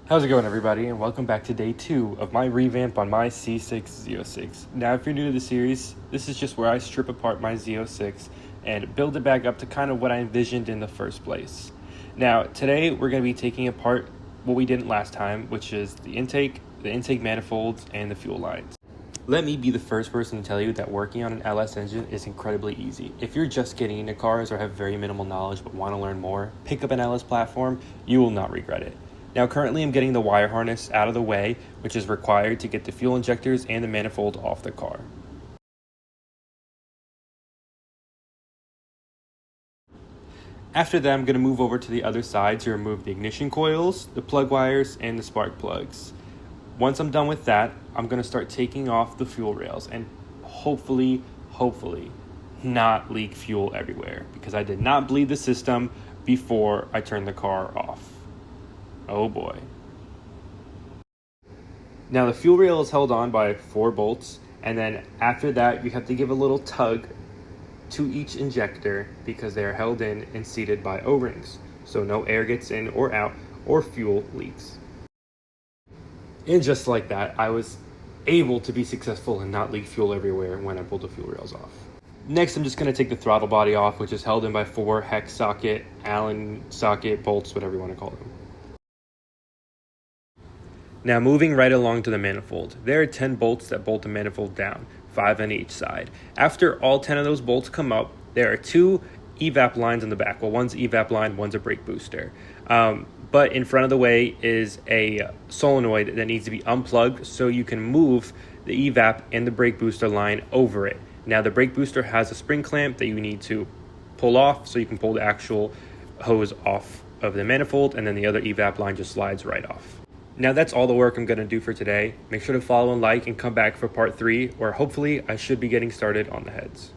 How's it going, everybody, and welcome back to day 2 of my revamp on my Z06. Now, if you're new to the series, this is just where I strip apart my Z06 and build it back up to kind of what I envisioned in the first place. Now, today we're going to be taking apart what we didn't last time, which is the intake manifolds, and the fuel lines. Let me be the first person to tell you that working on an LS engine is incredibly easy. If you're just getting into cars or have very minimal knowledge but want to learn more, pick up an LS platform. You will not regret it. Now, currently I'm getting the wire harness out of the way, which is required to get the fuel injectors and the manifold off the car. After that, I'm going to move over to the other side to remove the ignition coils, the plug wires, and the spark plugs. Once I'm done with that, I'm going to start taking off the fuel rails and hopefully not leak fuel everywhere, because I did not bleed the system before I turned the car off. Oh boy. Now the fuel rail is held on by 4 bolts, and then after that you have to give a little tug to each injector because they are held in and seated by O-rings, so no air gets in or out or fuel leaks. And just like that, I was able to be successful and not leak fuel everywhere when I pulled the fuel rails off. Next, I'm just going to take the throttle body off, which is held in by 4 hex socket, Allen socket bolts, whatever you want to call them. Now, moving right along to the manifold, there are 10 bolts that bolt the manifold down, 5 on each side. After all 10 of those bolts come up, there are 2 evap lines in the back. Well, one's evap line, one's a brake booster. But in front of the way is a solenoid that needs to be unplugged so you can move the evap and the brake booster line over it. Now, the brake booster has a spring clamp that you need to pull off so you can pull the actual hose off of the manifold, and then the other evap line just slides right off. Now, that's all the work I'm going to do for today. Make sure to follow and like and come back for part 3, where hopefully I should be getting started on the heads.